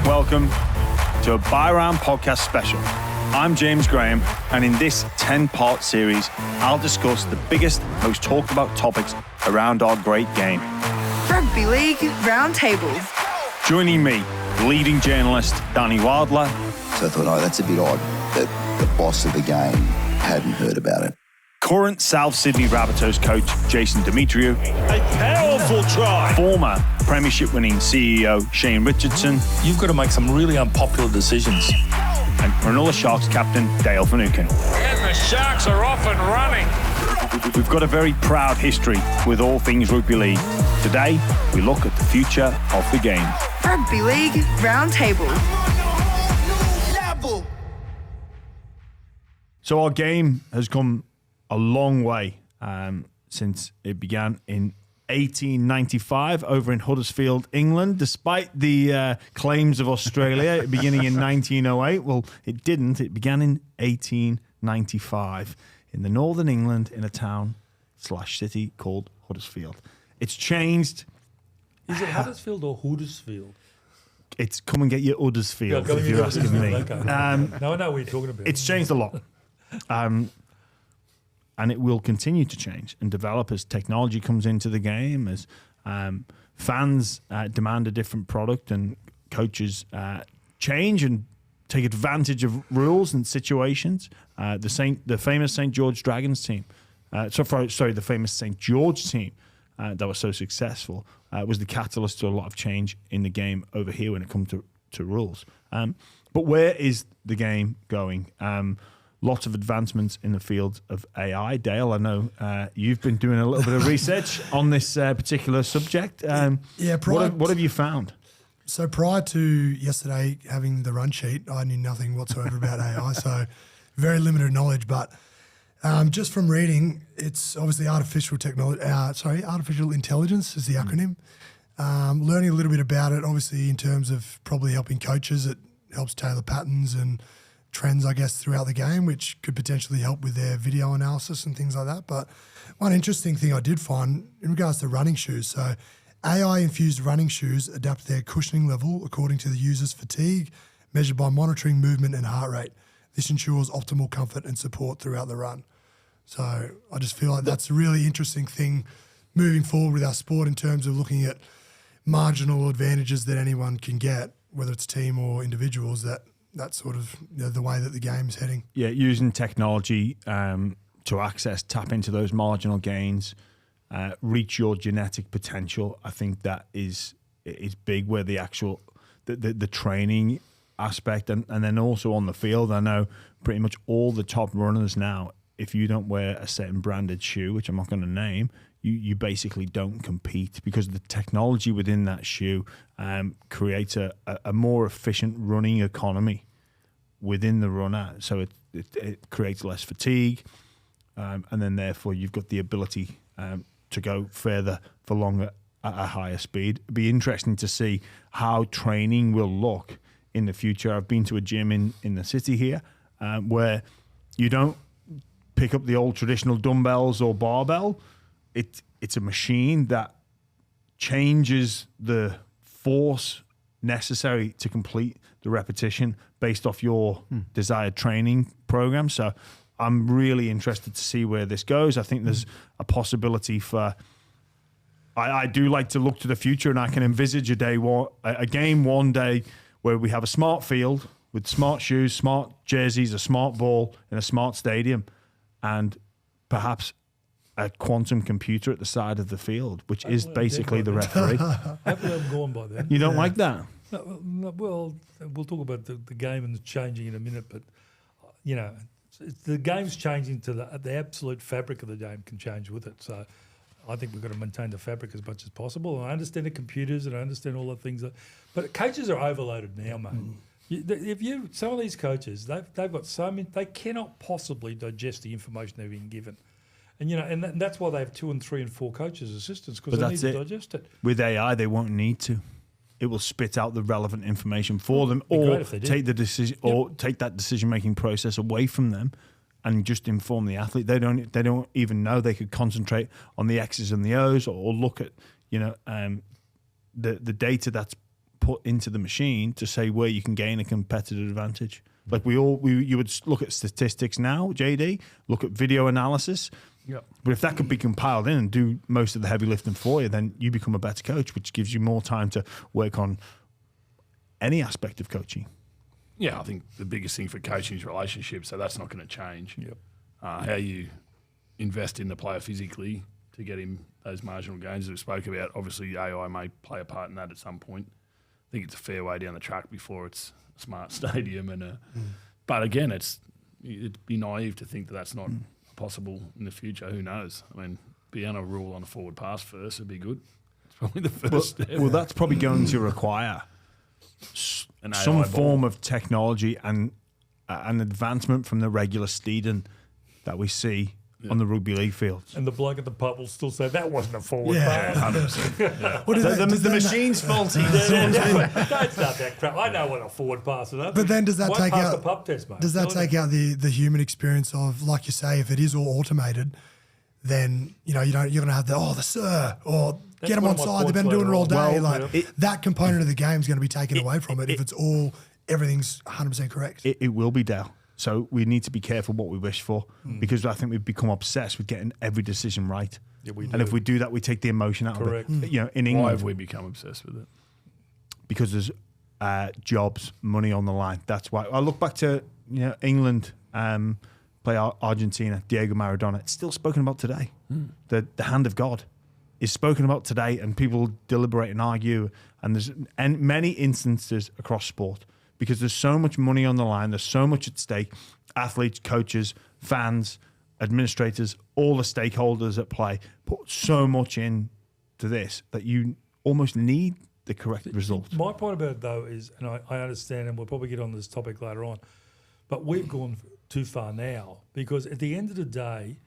welcome to a Buy Round podcast special. I'm James Graham, and in this 10-part series, I'll discuss the biggest, most talked about topics around our great game. Rugby League Roundtable. Joining me, leading journalist Danny Weidler. So I thought, oh, that's a bit odd that the boss of the game hadn't heard about it. Current South Sydney Rabbitohs coach Jason Demetriou. A powerful try. Former Premiership-winning CEO Shane Richardson. You've got to make some really unpopular decisions. And Cronulla Sharks captain Dale Finucane. And the Sharks are off and running. We've got a very proud history with all things rugby league. Today, we look at the future of the game. Rugby League Roundtable. So our game has come a long way since it began in 1895 over in Huddersfield, England, despite the claims of Australia beginning in 1908. Well, it didn't. It began in 1895 in the northern England in a town/city called Huddersfield. It's changed. Is it Huddersfield or Huddersfield? It's come and get your Huddersfield, if you're asking me. Okay. No, I know what you're talking about. It's changed a lot. And it will continue to change and develop as technology comes into the game, as fans demand a different product and coaches change and take advantage of rules and situations. The famous St. George Dragons team, the famous St. George team that was so successful was the catalyst to a lot of change in the game over here when it comes to rules. But where is the game going? Lots of advancements in the field of AI. Dale, I know you've been doing a little bit of research on this particular subject. What have you found? So prior to yesterday having the run sheet, I knew nothing whatsoever about AI, so very limited knowledge. But just from reading, it's obviously artificial intelligence is the acronym. Learning a little bit about it, obviously in terms of probably helping coaches, it helps tailor patterns and trends, I guess, throughout the game, which could potentially help with their video analysis and things like that. But one interesting thing I did find in regards to running shoes, so AI-infused running shoes adapt their cushioning level according to the user's fatigue, measured by monitoring movement and heart rate. This ensures optimal comfort and support throughout the run. So I just feel like that's a really interesting thing moving forward with our sport in terms of looking at marginal advantages that anyone can get, whether it's team or individuals, that's sort of the way that the game's heading. Yeah, using technology to tap into those marginal gains, reach your genetic potential. I think that is big, where the actual the training aspect and then also on the field. I know pretty much all the top runners now, if you don't wear a certain branded shoe, which I'm not going to name, you basically don't compete, because the technology within that shoe creates a more efficient running economy within the runner. So it creates less fatigue, and then therefore you've got the ability to go further for longer at a higher speed. It'd be interesting to see how training will look in the future. I've been to a gym in the city here where you don't pick up the old traditional dumbbells or barbell. It's a machine that changes the force necessary to complete the repetition based off your desired training program. So I'm really interested to see where this goes. I think there's a possibility for... I do like to look to the future, and I can envisage a game one day where we have a smart field with smart shoes, smart jerseys, a smart ball in a smart stadium, and perhaps a quantum computer at the side of the field, which is basically the referee. Hopefully I'm gone by then. You don't like that? No, well, we'll talk about the game and the changing in a minute, but, the game's changing to the absolute fabric of the game can change with it. So I think we've got to maintain the fabric as much as possible. And I understand the computers and I understand all the things. But coaches are overloaded now, mate. Some of these coaches, they've got so many, they cannot possibly digest the information they've been given. And that's why they have 2 and 3 and 4 coaches, assistants, because they need to digest it. With AI, they won't need to. It will spit out the relevant information for them, or take the decision, or take that decision-making process away from them, and just inform the athlete. They don't even know they could concentrate on the X's and the O's, or look at the data that's put into the machine to say where you can gain a competitive advantage. Like you would look at statistics now, JD, look at video analysis. Yep. But if that could be compiled in and do most of the heavy lifting for you, then you become a better coach, which gives you more time to work on any aspect of coaching. Yeah, I think the biggest thing for coaching is relationships, so that's not going to change. Yep. How you invest in the player physically to get him those marginal gains that we spoke about. Obviously, AI may play a part in that at some point. I think it's a fair way down the track before it's a smart stadium. But again, it'd be naive to think that that's not possible in the future. Who knows? I mean, being able to rule on a forward pass first would be good. It's probably the first step. Well, that's probably going to require some form of technology and an advancement from the regular steeding that we see on the rugby league fields. And the bloke at the pub will still say, that wasn't a forward Yeah. pass. 100%. The machine's faulty. Don't start that crap. I know what a forward pass is. But then does that Won't take pass out the pub test, mate? Does that take out the human experience of, like you say, if it is all automated, then you're going to have the sir or That's get them one on of my side. They've points been doing it all later day. on. That component of the game is going to be taken away from it if it's all everything's 100% correct. It will be, Dale. So we need to be careful what we wish for because I think we've become obsessed with getting every decision right. Yeah, we and do. if we do that, we take the emotion out Correct. of it. In England, Why have we become obsessed with it? because there's jobs, money on the line. That's why. I look back to England play Argentina, Diego Maradona. It's still spoken about today. The hand of God is spoken about today, and people deliberate and argue. And there's many instances across sport because there's so much money on the line. There's so much at stake. Athletes, coaches, fans, administrators, all the stakeholders at play put so much into this that you almost need the correct result. My point about it, though, is, and I understand, and we'll probably get on this topic later on, but we've gone too far now because at the end of the day,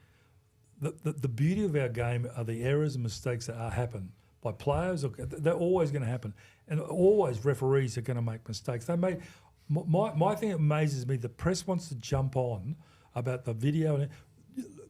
the beauty of our game are the errors and mistakes that happen by players. They're always going to happen. And always referees are going to make mistakes. My thing that amazes me, the press wants to jump on about the video.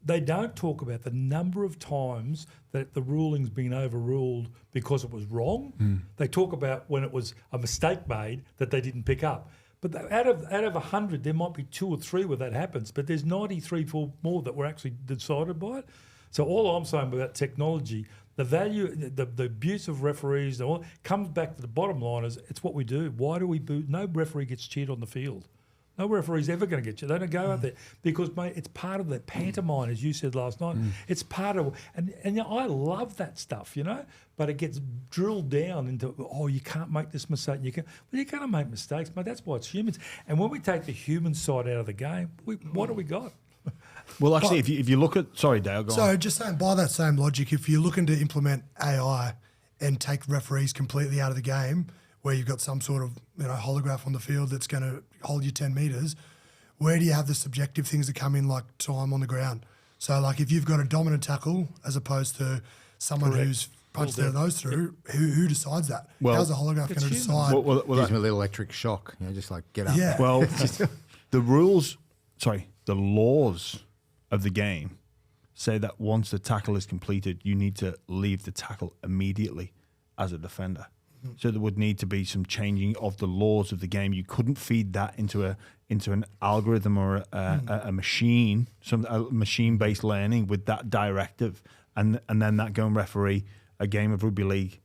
They don't talk about the number of times that the ruling's been overruled because it was wrong. They talk about when it was a mistake made that they didn't pick up. But out of 100, there might be 2 or 3 where that happens. But there's 93 more that were actually decided by it. So all I'm saying about technology, the value, the abuse of referees, all comes back to the bottom line is it's what we do. Why do we boo? No referee gets cheered on the field. No referee's ever going to get cheered. They don't go out there because, mate, it's part of the pantomime, as you said last night. It's part of, and I love that stuff, but it gets drilled down into, you can't make this mistake. Well, you're going to make mistakes, mate. That's why it's humans. And when we take the human side out of the game, what do we got? Well, actually, if you look at... Sorry, Dale, go on. So just saying, by that same logic, if you're looking to implement AI and take referees completely out of the game, where you've got some sort of holograph on the field that's going to hold you 10 metres, where do you have the subjective things that come in, like time on the ground? So, like, if you've got a dominant tackle as opposed to someone who's punched their nose through, who decides that? Well, how's a holograph going to decide? Well, Gives me a little electric shock, just like get up. Yeah. Well, the laws of the game say that once the tackle is completed, you need to leave the tackle immediately as a defender. So there would need to be some changing of the laws of the game. You couldn't feed that into an algorithm or a machine, a machine-based learning with that directive, and then that go and referee a game of rugby league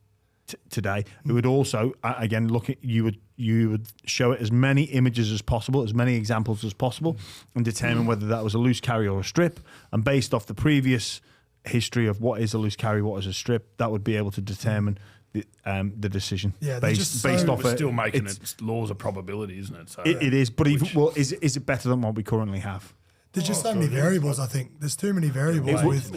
today. It would also, again, you would show it as many images as possible, as many examples as possible, and determine whether that was a loose carry or a strip. And based off the previous history of what is a loose carry, what is a strip, that would be able to determine the decision. Yeah, based off We're still making it laws of probability, isn't it? So it is, but is it better than what we currently have? There's just so many variables, I think. There's too many variables.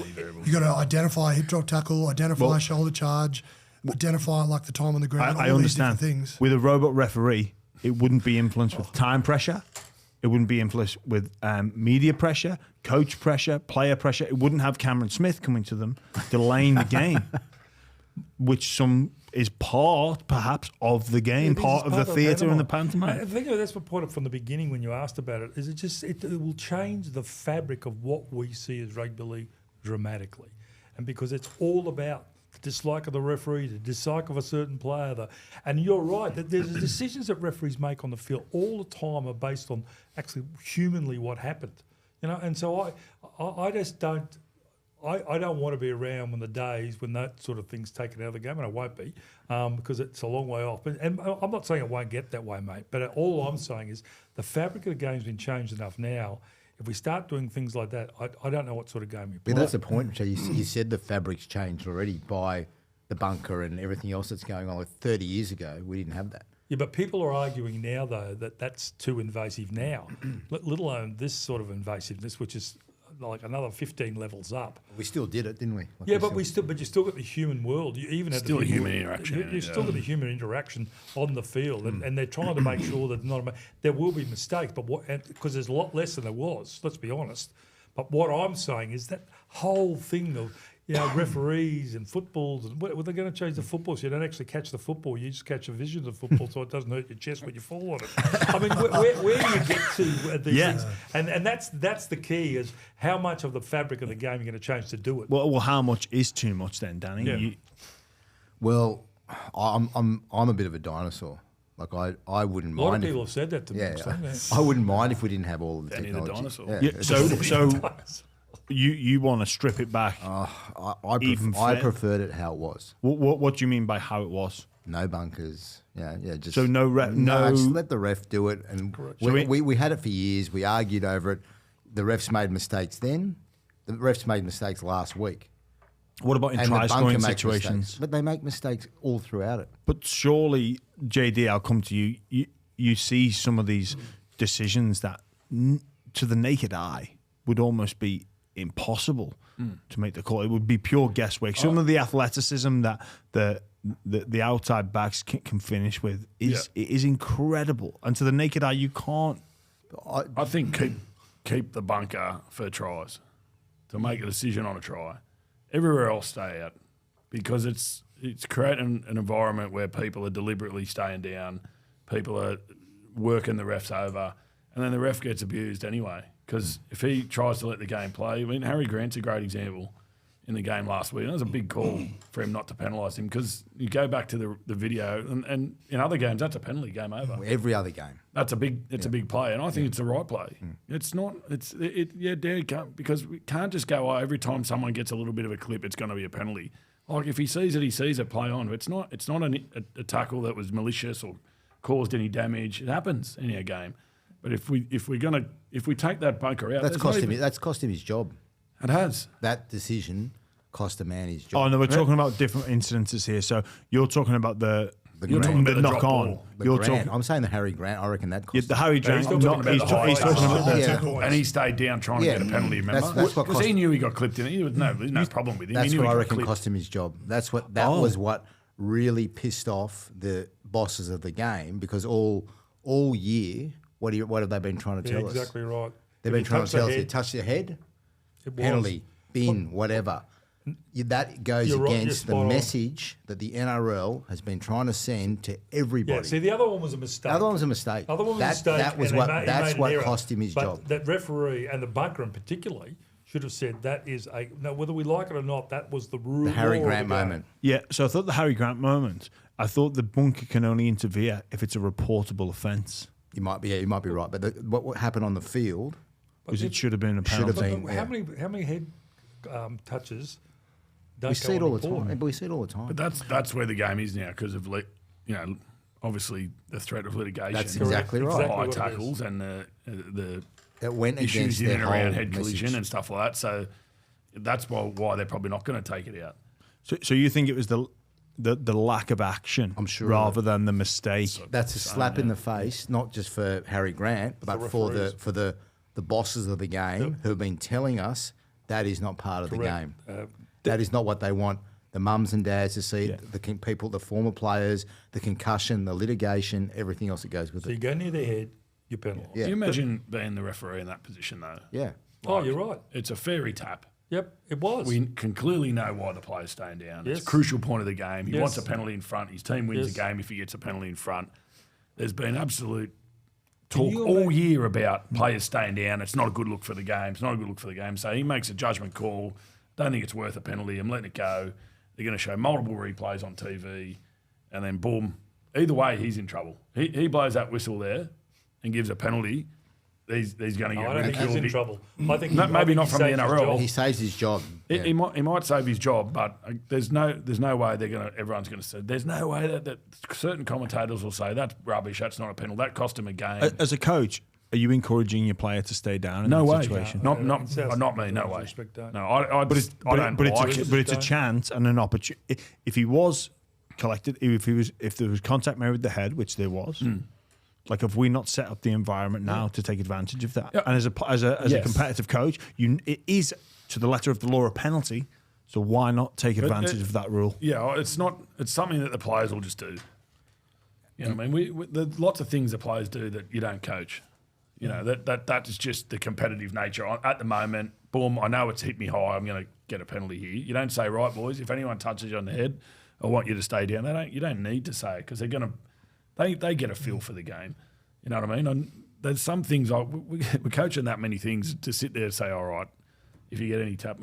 You got to identify a hip drop tackle, identify a shoulder charge, identify like the time on the ground. I all understand. these different things. With a robot referee, it wouldn't be influenced with time pressure. It wouldn't be influenced with media pressure, coach pressure, player pressure. It wouldn't have Cameron Smith coming to them, delaying the game, which is part, perhaps, of the game, part of the theatre and the pantomime. I think that's what point from the beginning when you asked about it, is it will change the fabric of what we see as rugby league dramatically. And because it's all about the dislike of the referee, the dislike of a certain player. And you're right, that there's the decisions that referees make on the field all the time are based on actually humanly what happened. And so I just don't. I don't want to be around when the days when that sort of thing's taken out of the game, and I won't be, because it's a long way off. And I'm not saying it won't get that way, mate, but all I'm saying is the fabric of the game's been changed enough now. If we start doing things like that, I don't know what sort of game we play. But that's the point, Jay. You said the fabric's changed already by the bunker and everything else that's going on. Like 30 years ago, we didn't have that. Yeah, but people are arguing now, though, that that's too invasive now, let alone this sort of invasiveness, which is like another 15 levels up. We still did it, didn't we? But you still got the human world. You even Still a human interaction. You still got the human interaction on the field, and they're trying to make sure that there will be mistakes, but because there's a lot less than there was. Let's be honest. But what I'm saying is that whole thing of referees and footballs, and they're going to change the football so you don't actually catch the football, you just catch a vision of football so it doesn't hurt your chest when you fall on it. I mean, where do you get to at these things? And that's the key, is how much of the fabric of the game you're going to change to do it. Well, how much is too much then, Danny? Yeah. Well, I'm a bit of a dinosaur. Like I wouldn't mind. A lot of people have said that to me. I wouldn't mind if we didn't have all of the Danny technology. the dinosaur. So you want to strip it back? I preferred it how it was. What do you mean by how it was? No bunkers. Just so no ref. No, just let the ref do it. And we had it for years. We argued over it. The refs made mistakes then. The refs made mistakes last week. What about in try scoring situations? But they make mistakes all throughout it. But surely, JD, I'll come to you. You see some of these decisions that, to the naked eye, would almost be impossible to make the call. It would be pure guesswork. Some of the athleticism that the outside backs can finish with is incredible, and to the naked eye, you can't. I think keep the bunker for tries to make a decision on a try. Everywhere else, stay out, because it's creating an environment where people are deliberately staying down, people are working the refs over, and then the ref gets abused anyway. Because if he tries to let the game play, I mean, Harry Grant's a great example in the game last week. That was a big call for him not to penalise him, because you go back to the video, and in other games, that's a penalty, game over. Every other game. That's a big play, and I think it's the right play. It's not, because we can't just go, every time someone gets a little bit of a clip, it's going to be a penalty. Like, if he sees it, play on. It's not a tackle that was malicious or caused any damage. It happens in our game. But if we take that bunker out, that's cost him his job. It has. That decision cost a man his job. Oh no, we're talking about different incidences here. So you're talking about the knock on. I'm saying the Harry Grant. I reckon that cost. The Harry Grant. He's talking about and he stayed down trying to get a penalty. Remember, because he knew he got clipped in. There's no problem with him. That's what I reckon cost him his job. That was what really pissed off the bosses of the game, because all year. What have they been trying to tell us? Exactly right. They've been trying to tell us, you touch your head, penalty, bin, whatever. That goes against the message that the NRL has been trying to send to everybody. Yeah, see, the other one was a mistake. The other one was a mistake. That's what cost him his job. That referee and the bunker in particularly should have said whether we like it or not, that was the rule. The Harry Grant moment. Yeah, so I thought the Harry Grant moment, I thought the bunker can only interfere if it's a reportable offence. You might be right, but what happened on the field? Because it should have been a penalty. How many head touches? We see it all the time. We see it all the time. But that's where the game is now, because of obviously the threat of litigation. That's exactly right. High tackles and the it went issues in and around head collision message. and stuff like that. So that's why they're probably not going to take it out. So you think it was the lack of action, I'm sure, rather than the mistake? That's a slap in the face, not just for Harry Grant, but for the bosses of the game who have been telling us that is not part of the game. That is not what they want the mums and dads to see, the former players, the concussion, the litigation, everything else that goes with it. So you go near their head, you're penalised. Yeah. Can you imagine being the referee in that position, though? Yeah. You're right. It's a fairy tap. Yep, it was. We can clearly know why the player's staying down. Yes. It's a crucial point of the game. He wants a penalty in front. His team wins the game if he gets a penalty in front. There's been absolute talk all year about players staying down. It's not a good look for the game. So he makes a judgment call. Don't think it's worth a penalty. I'm letting it go. they're going to show multiple replays on TV, and then boom, either way, he's in trouble. He blows that whistle there and gives a penalty. He's going to get I don't think he's in trouble. I think maybe not from the NRL. He saves his job. He might save his job, but there's no way everyone's going to say. There's no way that certain commentators will say that's rubbish. That's not a penalty. That cost him a game. As a coach, are you encouraging your player to stay down in no that way. situation? Not me. No way. No, but it's a chance and an opportunity. If he was collected, if there was contact made with the head, which there was. Like, have we not set up the environment now to take advantage of that? Yeah. And as a competitive coach, it is to the letter of the law a penalty. So why not take advantage of that rule? Yeah, it's not. It's something that the players will just do. You know what I mean? There's lots of things the players do that you don't coach. You know that is just the competitive nature. At the moment, boom, I know it's hit me high. I'm going to get a penalty here. You don't say, right, boys, if anyone touches you on the head, I want you to stay down. You don't need to say it because they're going to. They get a feel for the game. You know what I mean? And there's some things, we're coaching that many things to sit there and say, all right, if you get any tap.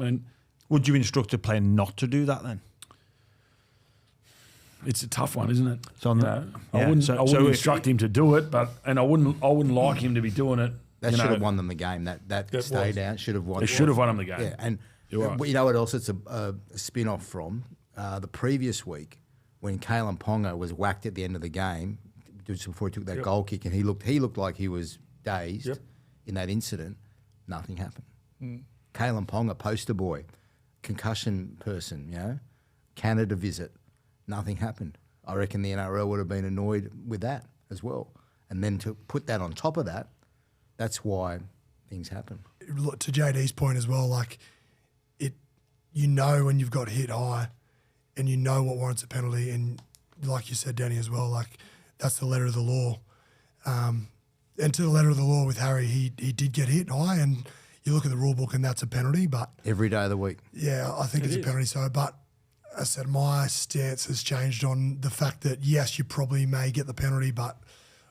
Would you instruct a player not to do that then? It's a tough one, isn't it? I wouldn't instruct him to do it, and I wouldn't like him to be doing it. That should have won them the game. That stay down should have won. They should have won them the game. Yeah, and you know what else? It's a spin-off from the previous week when Kalen Ponga was whacked at the end of the game just before he took that goal kick, and he looked like he was dazed in that incident. Nothing happened. Kalen Ponga, poster boy, concussion person, Canada visit. Nothing happened. I reckon the NRL would have been annoyed with that as well. And then to put that on top of that, that's why things happen. To JD's point as well, like when you've got hit high and you know what warrants a penalty, and like you said, Danny, as well, like that's the letter of the law. And to the letter of the law with Harry, he did get hit high, and you look at the rule book and that's a penalty. But every day of the week. Yeah, I think it's a penalty. So, but I said my stance has changed on the fact that, yes, you probably may get the penalty, but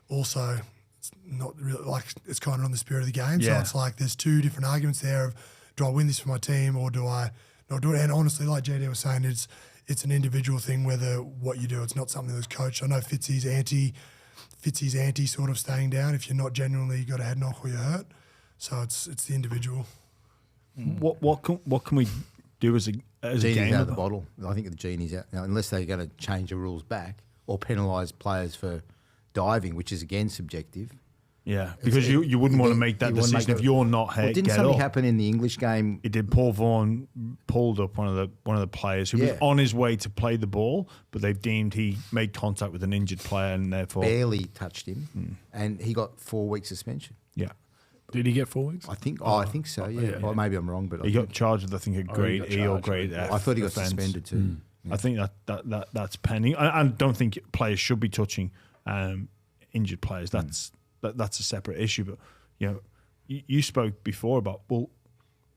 also it's not really like it's kind of on the spirit of the game. Yeah. So it's like there's two different arguments there of do I win this for my team or do I not do it? And honestly, like JD was saying, it's an individual thing whether what you do, it's not something that's coached. I know Fitzy's anti sort of staying down if you're not genuinely got a head knock or you're hurt. So it's the individual. What can we do as a game? Out of the bottle. I think the genie's out now, unless they're going to change the rules back or penalise players for diving, which is again subjective. Yeah, because you wouldn't want to make that decision if you're not hit. Didn't something happen in the English game? It did. Paul Vaughan pulled up one of the players who was on his way to play the ball, but they've deemed he made contact with an injured player and therefore barely touched him, and he got 4 weeks suspension. Yeah. Did he get 4 weeks? I think so. Yeah. Well, maybe I'm wrong, but he got charged with a grade E or grade F. I thought he got offense. suspended too. I think that's pending. I don't think players should be touching injured players. That's a separate issue. But you spoke before about, well,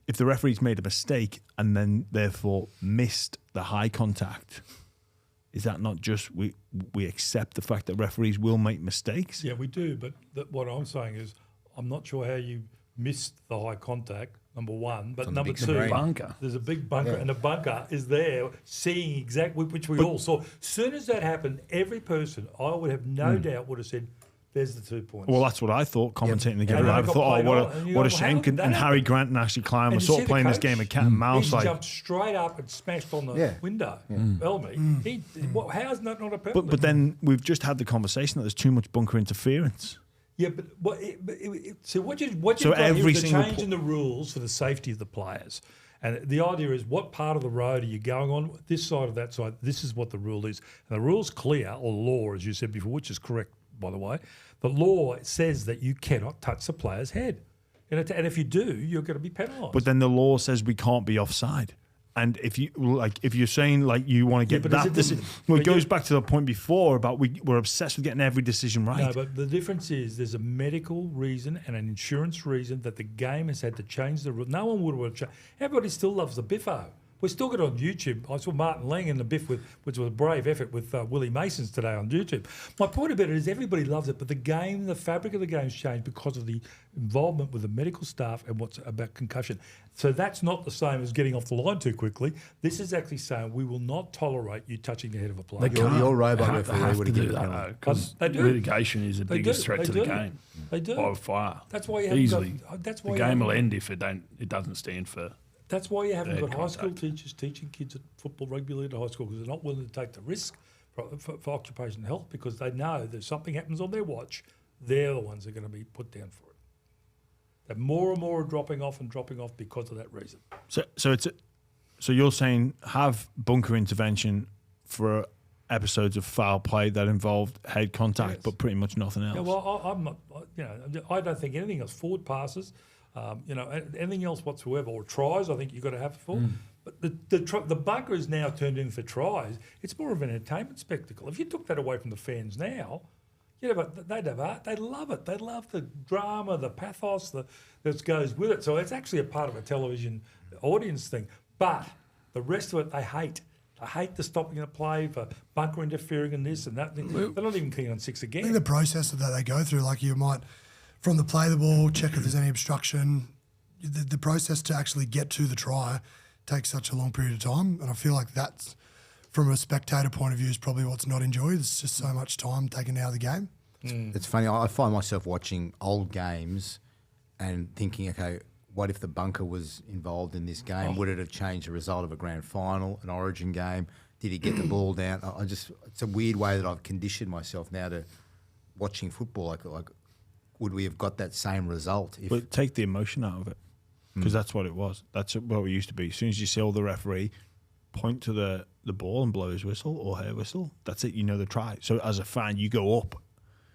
if the referee's made a mistake and then therefore missed the high contact, is that not just we accept the fact that referees will make mistakes? Yeah, we do. But what I'm saying is, I'm not sure how you missed the high contact, number one. But number two, there's a big bunker, and the bunker is there, seeing exactly, which we all saw. As soon as that happened, every person, I would have no doubt, would have said, there's the 2 points. Well, that's what I thought, commentating the game. I thought, what a shame. And Harry Grant and Ashley Klein were sort of playing this game of cat and mouse. He jumped straight up and smashed on the window. Bellamy. How is that not a penalty? But then we've just had the conversation that there's too much bunker interference. Yeah, but what you've got here is a change in the rules for the safety of the players. And the idea is, what part of the road are you going on, this side or that side? This is what the rule is. And the rule's clear, or law, as you said before, which is correct, by the way. The law says that you cannot touch the player's head. And if you do, you're going to be penalised. But then the law says we can't be offside. And if you're saying you want to get it goes back to the point before about we're obsessed with getting every decision right. No, but the difference is there's a medical reason and an insurance reason that the game has had to change the rule. No one would have changed. Everybody still loves the biffo. We've still got it on YouTube. I saw Martin Lang in the biff, which was a brave effort with Willie Masons today on YouTube. My point about it is everybody loves it, but the fabric of the game's changed because of the involvement with the medical staff and what's about concussion. So that's not the same as getting off the line too quickly. This is actually saying we will not tolerate you touching the head of a player. Your robot referee would to get do a that penalty. because litigation is the biggest threat to the game. They do. By far. That's why you haven't easily. That's why the game will end if it doesn't stand for. That's why you haven't bad got high school contact. teachers teaching kids at football, rugby league to high school because they're not willing to take the risk for occupational health because they know that if something happens on their watch, they're the ones that are going to be put down for it. That more and more are dropping off because of that reason. So you're saying have bunker intervention for episodes of foul play that involved head contact, but pretty much nothing else. Yeah, well, I'm not. I don't think anything else. Forward passes, anything else whatsoever, or tries. I think you've got to have it for. But the bunker is now turned in for tries. It's more of an entertainment spectacle. If you took that away from the fans now, they'd have art. They love it. They love the drama, the pathos that goes with it. So it's actually a part of a television audience thing. But the rest of it, they hate. They hate the stopping the play for bunker interfering and this and that. They're not even keen on six again. I think the process that they go through, like you might, from the play the ball, check if there's any obstruction, the process to actually get to the try takes such a long period of time. And I feel like that's, from a spectator point of view, is probably what's not enjoyed. It's just so much time taken out of the game. It's funny. I find myself watching old games and thinking, okay, what if the bunker was involved in this game? Would it have changed the result of a grand final, an origin game? Did he get the ball down? It's a weird way that I've conditioned myself now to watching football. Like would we have got that same result? But take the emotion out of it, because that's what it was. That's what we used to be. As soon as you see the referee point to the ball and blow his whistle or her whistle, that's it. You know the try. So as a fan, you go up.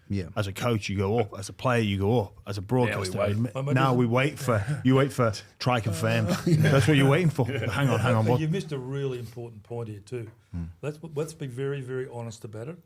Yeah. As a coach, you go up. As a player, you go up. As a broadcaster, Now we wait for try confirm. That's what you're waiting for. Hang on. But you missed a really important point here too. Let's be very, very honest about it.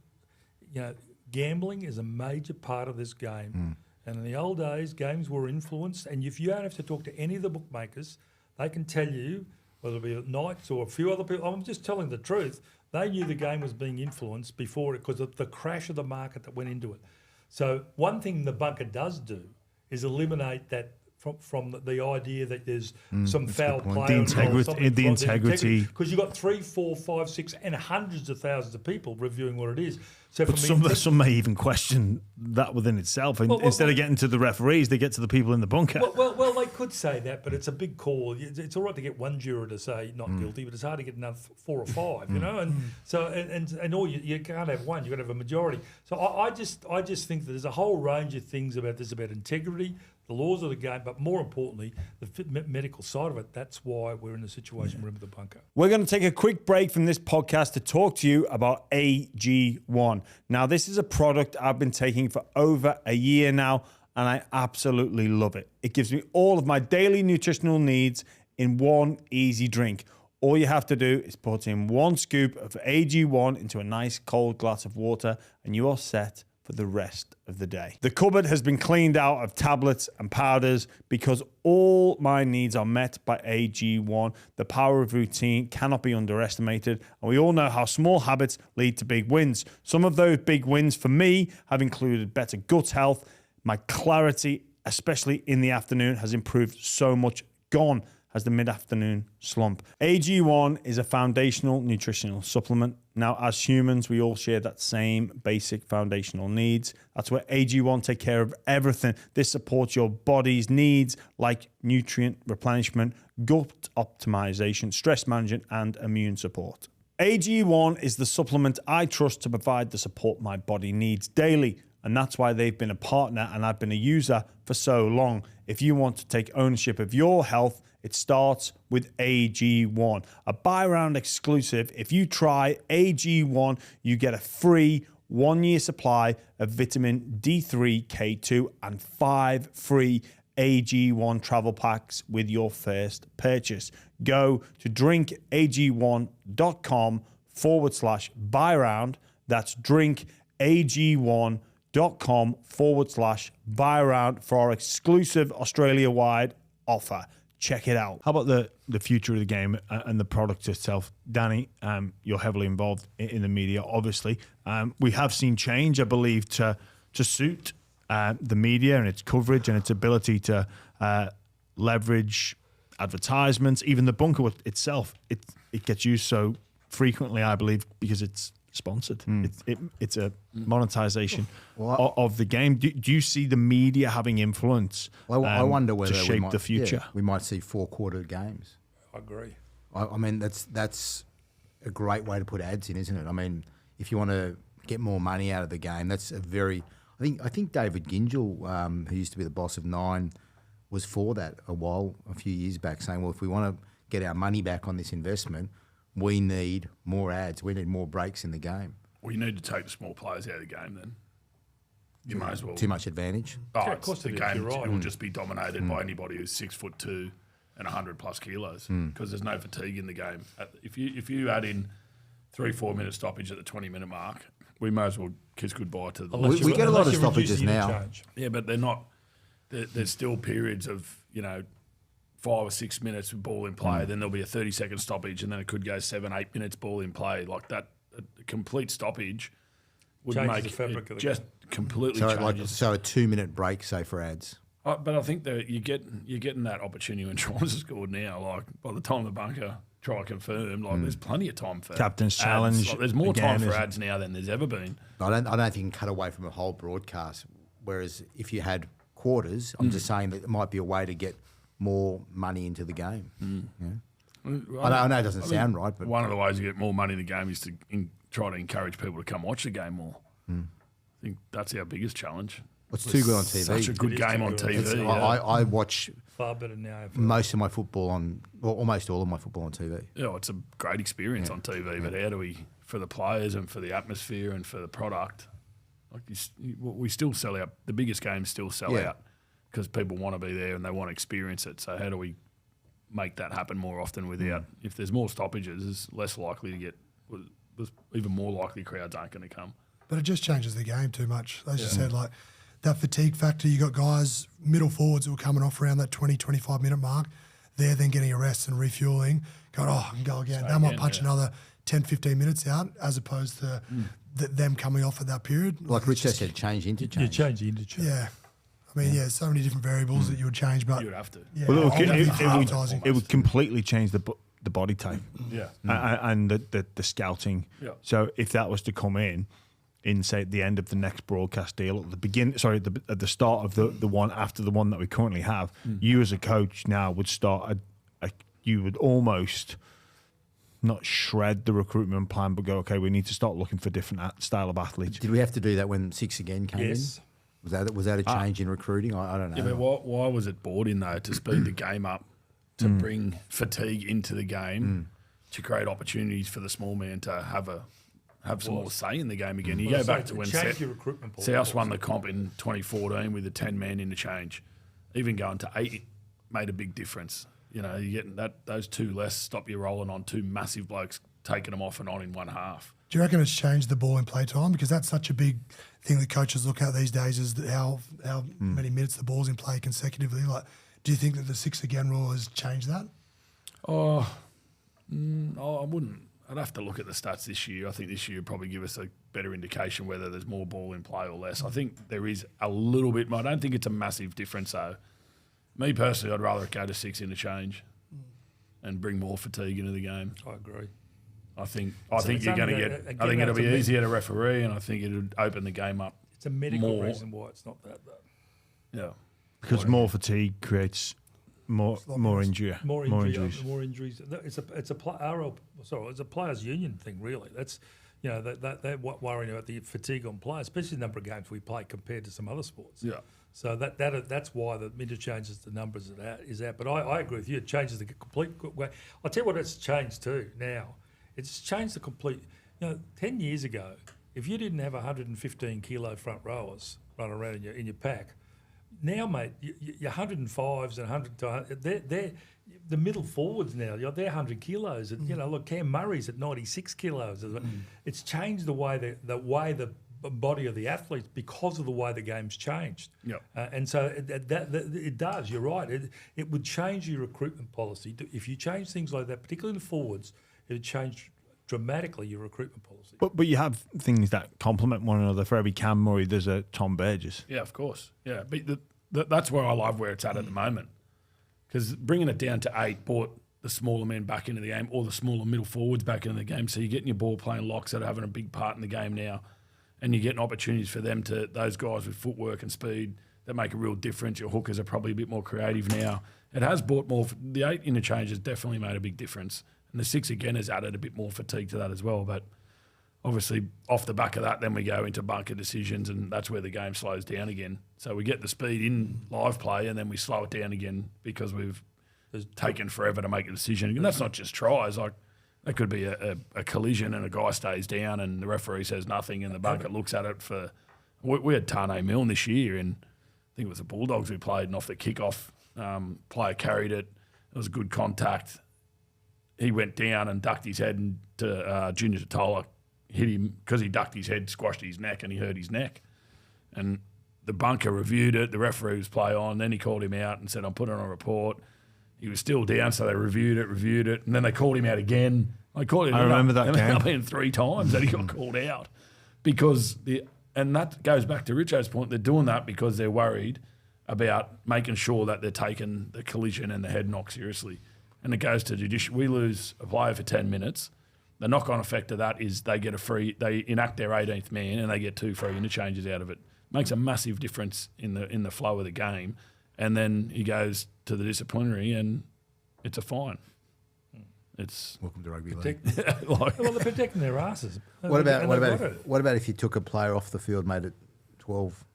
Gambling is a major part of this game. And in the old days, games were influenced. And if you don't have to talk to any of the bookmakers, they can tell you, whether it be Knights or a few other people, I'm just telling the truth, they knew the game was being influenced before it because of the crash of the market that went into it. So one thing the bunker does do is eliminate that from the idea that there's some foul play. The integrity. Because you've got 3, 4, 5, 6 and hundreds of thousands of people reviewing what it is. So but some may even question that within itself. And instead of getting to the referees, they get to the people in the bunker. Well, they could say that, but it's a big call. It's all right to get one juror to say not guilty, but it's hard to get another 4 or 5, And so and all you can't have one. You've got to have a majority. So I just think that there's a whole range of things about this, about integrity, the laws of the game, but more importantly, the medical side of it. That's why we're in the situation we're in with the bunker. We're going to take a quick break from this podcast to talk to you about AG1. Now, this is a product I've been taking for over a year now, and I absolutely love it. It gives me all of my daily nutritional needs in one easy drink. All you have to do is put in 1 scoop of AG1 into a nice cold glass of water, and you are set for the rest of the day. The cupboard has been cleaned out of tablets and powders because all my needs are met by AG1. The power of routine cannot be underestimated, and we all know how small habits lead to big wins. Some of those big wins for me have included better gut health. My clarity, especially in the afternoon, has improved so much. Gone has the mid-afternoon slump. AG1 is a foundational nutritional supplement. Now, as humans, we all share that same basic foundational needs. That's where AG1 take care of everything. This supports your body's needs like nutrient replenishment, gut optimization, stress management, and immune support. AG1 is the supplement I trust to provide the support my body needs daily. And that's why they've been a partner and I've been a user for so long. If you want to take ownership of your health, it starts with AG1, a buy-round exclusive. If you try AG1, you get a free 1-year supply of vitamin D3, K2, and 5 free AG1 travel packs with your first purchase. Go to drinkag1.com/buy-round. That's drinkag1.com/buy-round for our exclusive Australia-wide offer. check it out. How about the future of the game and the product itself? Danny, you're heavily involved in the media, obviously. We have seen change, I believe, to suit the media and its coverage and its ability to leverage advertisements. Even the bunker itself, it gets used so frequently, I believe, because it's sponsored. It's a monetization of the game. Do you see the media having influence? I wonder whether to shape the future. We might see 4-quarter games. I agree. I mean, that's a great way to put ads in, isn't it? I mean, if you want to get more money out of the game, that's a very. I think David Gingell, who used to be the boss of Nine, was for that a few years back, saying, well, if we want to get our money back on this investment, we need more ads. We need more breaks in the game. Well, you need to take the small players out of the game then. You may as well. Too much advantage. Oh, of course the game will just be dominated by anybody who's 6'2" and 100+ kilos because there's no fatigue in the game. If you add in 3-4 minute stoppage at the 20-minute mark, we may as well kiss goodbye to the. We get a lot of stoppages now. Yeah, but they're not. There's still periods of 5 or 6 minutes with ball in play, then there'll be a 30-second stoppage, and then it could go 7-8 minutes ball in play. Like that, a complete stoppage would Changes make the fabric of the just completely So, changes. so a 2-minute break, say, for ads. But I think that you're getting that opportunity when tries are scored now. Like by the time the bunker try confirmed, there's plenty of time for Captain's ads. challenge. Like, there's more again, time for ads now than there's ever been. I don't think you can cut away from a whole broadcast. Whereas if you had quarters, I'm just saying that it might be a way to get more money into the game. Yeah. I know it doesn't sound right, but one of the ways to get more money in the game is to try to encourage people to come watch the game more. I think that's our biggest challenge. It's too good on TV. Such a good game on TV. I watch far better now. most of my football almost all of my football on TV. Yeah, it's a great experience on TV, but how do we, for the players and for the atmosphere and for the product, we still sell out. The biggest games still sell out because people want to be there and they want to experience it. So how do we make that happen more often without, if there's more stoppages, it's less likely to get, there's even more likely crowds aren't going to come. But it just changes the game too much. As you said, like that fatigue factor, you got guys, middle forwards who are coming off around that 20, 25 minute mark. They're then getting a rest and refueling, going, I can go again. They might punch another 10, 15 minutes out as opposed to them coming off at that period. Like Rich said, change interchange. You change the interchange. Yeah. I mean, so many different variables that you would change, but You would have to. yeah, Well, look, advertising. it would completely change the body type Yeah. and the scouting. Yeah. So if that was to come in, say at the end of the next broadcast deal, at the start of the one after the one that we currently have, you as a coach now would start you would almost not shred the recruitment plan, but go, okay, we need to start looking for different style of athletes. Did we have to do that when 6 again came Yes. in? Was that a change in recruiting? I don't know. Yeah, but why was it brought in though? To speed the game up, to bring fatigue into the game, to create opportunities for the small man to have some more say in the game again. You go back to when South won the comp in 2014 with a 10-man interchange. Even going to 8 made a big difference. You getting those 2 less stop you rolling on 2 massive blokes taking them off and on in one half. Do you reckon it's changed the ball in play time? Because that's such a big thing that coaches look at these days is how many minutes the ball's in play consecutively. Like, do you think that the 6 again rule has changed that? I wouldn't. I'd have to look at the stats this year. I think this year would probably give us a better indication whether there's more ball in play or less. I think there is a little bit. I don't think it's a massive difference though. Me personally, I'd rather go to 6 interchange and bring more fatigue into the game. I agree. I think you're going to get. I think it'll be easier to referee, and I think it'll open the game up. It's a medical more. reason why it's not that though. Yeah, Because more fatigue creates more injury, More injuries. More injuries. It's a players' union thing, really. That's they're worrying about the fatigue on players, especially the number of games we play compared to some other sports. yeah. So that's why the interchanges the numbers is out. But I agree with you. It changes the complete way. I'll tell you what it's changed too now. It's changed the complete. 10 years ago, if you didn't have 115 kilo front rowers running around in your pack, now, mate, your 105s and 100 to 100, they're the middle forwards now. They're 100 kilos. And, look, Cam Murray's at 96 kilos. It's changed the way the body of the athletes because of the way the game's changed. Yep. And so it does. You're right. It would change your recruitment policy if you change things like that, particularly the forwards. It would change dramatically your recruitment policy. But you have things that complement one another. For every Cam Murray, there's a Tom Burgess. Yeah, of course. Yeah, but that's where I love where it's at the moment, because bringing it down to 8 brought the smaller men back into the game, or the smaller middle forwards back into the game. So you're getting your ball playing locks that are having a big part in the game now, and you're getting opportunities for them to, those guys with footwork and speed that make a real difference. Your hookers are probably a bit more creative now. It has brought more. The 8 interchange has definitely made a big difference, and the 6 again has added a bit more fatigue to that as well. But obviously, off the back of that, then we go into bunker decisions, and that's where the game slows down again. So we get the speed in live play, and then we slow it down again because we've taken forever to make a decision. And that's not just tries. Like, that could be a collision and a guy stays down and the referee says nothing and the bunker looks at it for... We had Tane Milne this year, and I think it was the Bulldogs we played, and off the kickoff, player carried it. It was good contact. He went down and ducked his head, and Junior Totola hit him because he ducked his head, squashed his neck, and he hurt his neck. And the bunker reviewed it. The referee was play on. Then he called him out and said, I'm putting on a report. He was still down, so they reviewed it, and then they called him out again. I remember that game. It been 3 times that he got called out because and that goes back to Richo's point. They're doing that because they're worried about making sure that they're taking the collision and the head knock seriously. And it goes to judicial. We lose a player for 10 minutes. The knock-on effect of that is they enact their 18th man and they get 2 free interchanges out of it. Makes a massive difference in the flow of the game. And then he goes to the disciplinary and it's a fine. It's welcome to rugby league. Well, they're protecting their asses. What about if you took a player off the field, made it 12?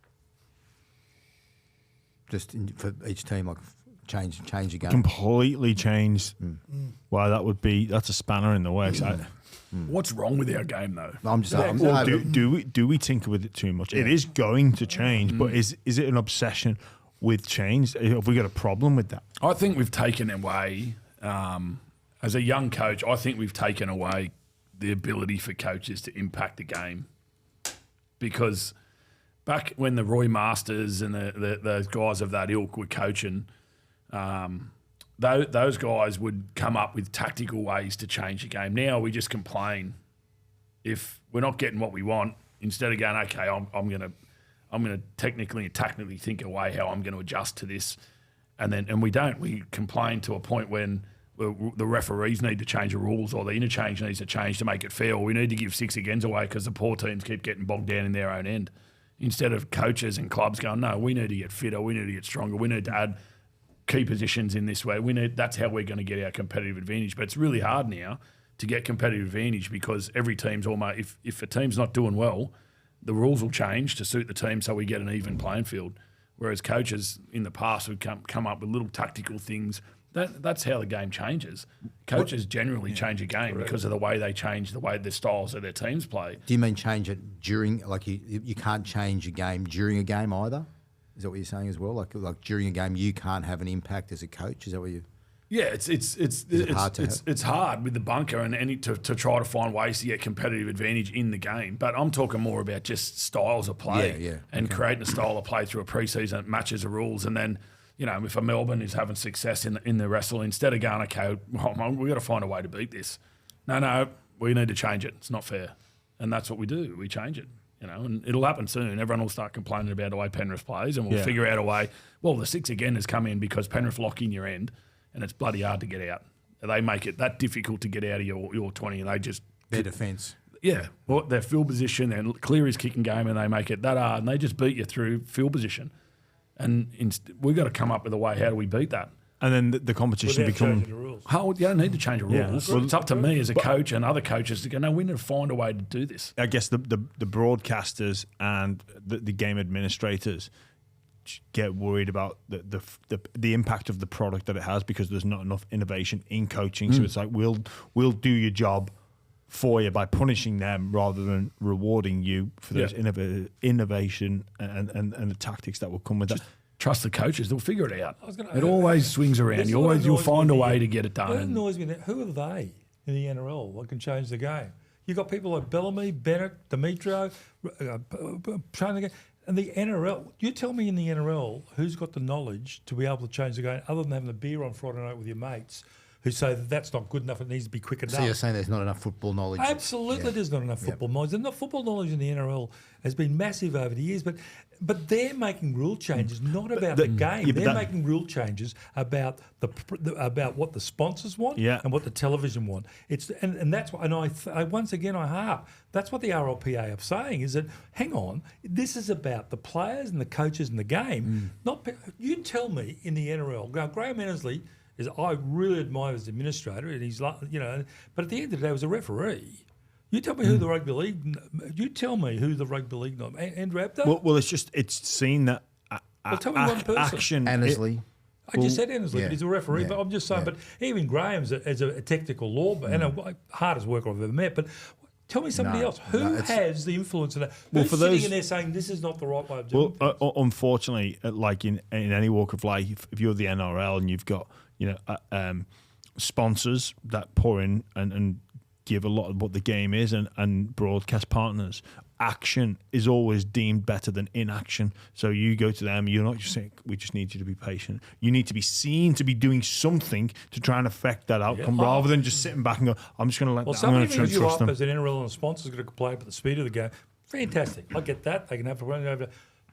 For each team, like change your game. Completely changed. Wow, that's a spanner in the works. What's wrong with our game though? I'm just do we tinker with it too much? Yeah. It is going to change, but is it an obsession with change? Have we got a problem with that? I think we've taken away, as a young coach, I think we've taken away the ability for coaches to impact the game. Because back when the Roy Masters and those guys of that ilk were coaching, those guys would come up with tactical ways to change the game. Now we just complain if we're not getting what we want. Instead of going, okay, I'm going to technically and tactically think a way how I'm going to adjust to this, and we don't. We complain to a point when the referees need to change the rules, or the interchange needs to change to make it fair, or we need to give 6 agains away because the poor teams keep getting bogged down in their own end. Instead of coaches and clubs going, no, we need to get fitter, we need to get stronger, we need to add key positions in this way. That's how we're going to get our competitive advantage. But it's really hard now to get competitive advantage because every team's almost, if a team's not doing well, the rules will change to suit the team so we get an even playing field. Whereas coaches in the past would come up with little tactical things. That's how the game changes. Coaches generally change a game because of the way they change the styles of their teams play. Do you mean change it during, like you can't change a game during a game either? Is that what you're saying as well? Like during a game, you can't have an impact as a coach? Is that what you... Yeah, it's hard with the bunker and to try to find ways to get competitive advantage in the game. But I'm talking more about just styles of play and creating a style of play through a preseason that matches the rules. And then, if a Melbourne is having success in the wrestle, instead of going, okay, we've got to find a way to beat this. No, we need to change it. It's not fair. And that's what we do. We change it. And it'll happen soon. Everyone will start complaining about the way Penrith plays, and we'll figure out a way. Well, the 6 again has come in because Penrith lock in your end, and it's bloody hard to get out. They make it that difficult to get out of your 20, and they just... Their defence. Yeah. Well, their field position, their clear his kicking game, and they make it that hard, and they just beat you through field position. And we've got to come up with a way, how do we beat that? And then the competition becomes... You don't need to change the rules. Yeah. Well, it's up to me as a coach and other coaches to go, no, we need to find a way to do this. I guess the broadcasters and the game administrators get worried about the impact of the product that it has because there's not enough innovation in coaching. So it's like, we'll do your job for you by punishing them rather than rewarding you for those innovation and the tactics that will come with that. Trust the coaches; they'll figure it out. It always swings around. You'll find a way to get it done. What annoys me? Who are they in the NRL that can change the game? You've got people like Bellamy, Bennett, Demetriou, trying to get. And the NRL, you tell me in the NRL who's got the knowledge to be able to change the game other than having a beer on Friday night with your mates who say that that's not good enough, it needs to be quicker enough. So you're saying there's not enough football knowledge? Absolutely, there's not enough football knowledge. And the football knowledge in the NRL has been massive over the years, but they're making rule changes not about the game. They're making rule changes about about what the sponsors want and what the television want. And that's what. And I once again I harp. That's what the RLPA are saying is that hang on, this is about the players and the coaches and the game. Not you tell me in the NRL. Now Graham Annesley. I really admire his administrator, and he's like, but at the end of the day, he was a referee. You tell me who the rugby league. You tell me who the rugby league. And Raptor. Well, it's seen that. Tell me one person. Action. Annesley. I just said Annesley, but he's a referee. But I'm just saying. But even Graham's as a technical law, and a hardest worker I've ever met. But tell me somebody else who has the influence of that. Who's sitting in there saying this is not the right way of doing things? Unfortunately, like in any walk of life, if you're the NRL and you've got sponsors that pour in and give a lot of what the game is and broadcast partners, action is always deemed better than inaction. So you go to them, you're not just saying, we just need you to be patient. You need to be seen to be doing something to try and affect that outcome rather than just sitting back and go, I'm just going to let them. Somebody brings you up as an NRL and a sponsor's going to complain about the speed of the game. Fantastic. I get that. They can have a run over.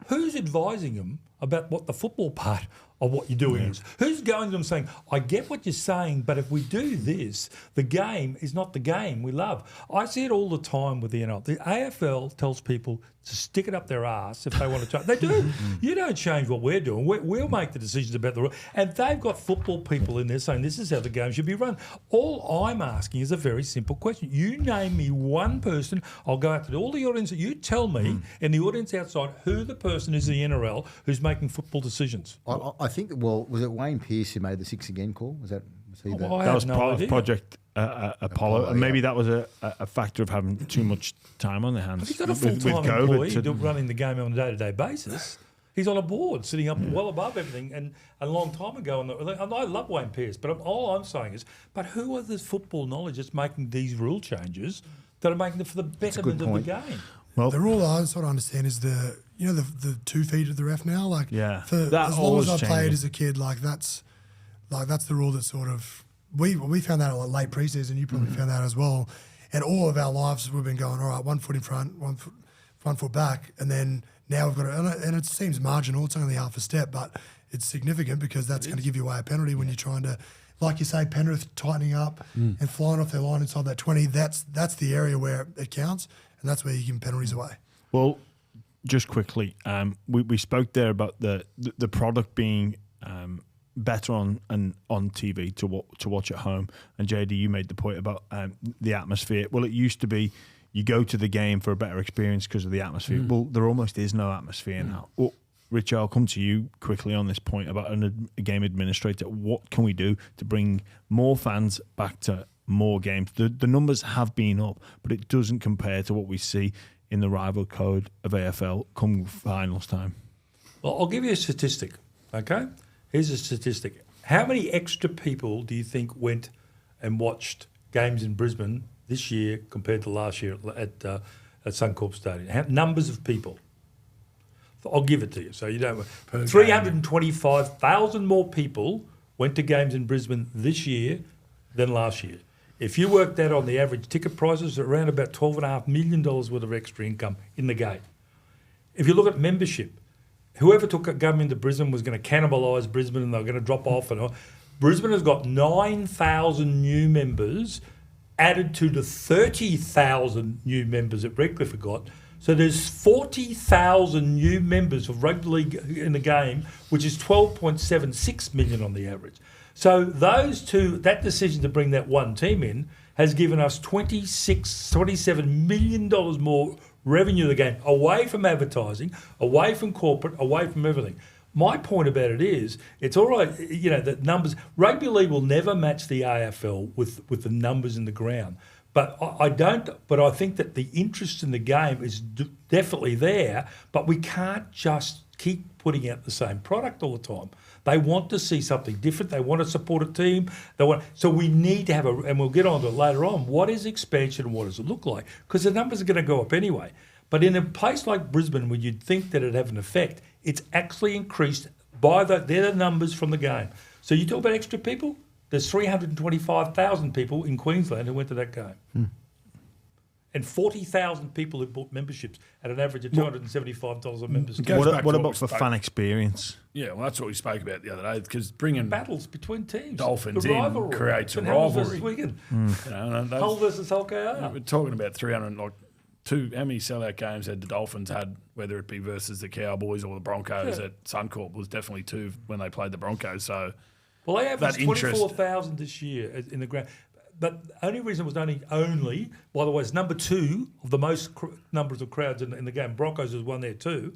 Who's advising them about what the football part of what you're doing is? Who's going to them saying, I get what you're saying, but if we do this, the game is not the game we love. I see it all the time with the NRL. The AFL tells people to stick it up their ass if they want to change. They do. You don't change what we're doing. We'll make the decisions about the rule. And they've got football people in there saying this is how the game should be run. All I'm asking is a very simple question. You name me one person. I'll go out to all the audience. You tell me in the audience outside who the person is in the NRL who's making football decisions. I think, was it Wayne Pearce who made the 6 again call? Was that that was Project Apollo, and maybe that was a factor of having too much time on their hands. He's got a full-time employee running the game on a day-to-day basis. He's on a board, sitting up well above everything, and a long time ago. And I love Wayne Pearce, but all I'm saying is, but who are the football knowledge that's making these rule changes that are making it for the betterment of the game? Well, the rule I sort of understand is the 2 feet of the ref now. Like, as long as I played as a kid, that's the rule that sort of we found that at late preseason. You probably found that as well. And all of our lives we've been going, all right, 1 foot in front, one foot back, and then now we've got to, and it seems marginal. It's only half a step, but it's significant because that's going to give you away a penalty when you're trying to, like you say, Penrith tightening up and flying off their line inside that 20. That's the area where it counts, and that's where you give penalties away. Well, just quickly, we spoke there about the product being better on TV to watch at home, and JD, you made the point about the atmosphere. Well, it used to be you go to the game for a better experience because of the atmosphere. Well, there almost is no atmosphere now. Well, Rich, I'll come to you quickly on this point about a game administrator. What can we do to bring more fans back to more games? The numbers have been up, but it doesn't compare to what we see in the rival code of AFL come finals time. Well, I'll give you a statistic, okay? Here's a statistic. How many extra people do you think went and watched games in Brisbane this year compared to last year at Suncorp Stadium? Numbers of people. I'll give it to you. So you don't. 325,000 more people went to games in Brisbane this year than last year. If you work that on the average ticket prices, around about $12.5 million worth of extra income in the gate. If you look at membership, whoever took a game into Brisbane was going to cannibalise Brisbane and they were going to drop off. And all. Brisbane has got 9,000 new members added to the 30,000 new members that Redcliffe have got. So there's 40,000 new members of rugby league in the game, which is 12.76 million on the average. So that decision to bring that one team in has given us $27 million more revenue of the game, away from advertising, away from corporate, away from everything. My point about it is, it's all right, the numbers. Rugby league will never match the AFL with the numbers in the ground. But I think that the interest in the game is definitely there, but we can't just keep putting out the same product all the time. They want to see something different. They want to support a team. So we need to have and we'll get on to it later on, what is expansion and what does it look like? Because the numbers are going to go up anyway. But in a place like Brisbane, where you'd think that it'd have an effect, it's actually increased by they're the numbers from the game. So you talk about extra people, there's 325,000 people in Queensland who went to that game. And 40,000 people who bought memberships at an average of $275 a membership. What about for fan experience? Yeah, well, that's what we spoke about the other day, because bringing battles between teams, Dolphins the in rivalry. creates a Hull rivalry. versus Wigan. You know, and Hull versus Hull KR. We're talking about 300, how many sellout games had the Dolphins had, whether it be versus the Cowboys or the Broncos at Suncorp? Was definitely 2 when they played the Broncos. So, well, they averaged 24,000 this year in the ground. But the only reason it was only, by the way, it's number 2 of the most numbers of crowds in the game. Broncos was one there too,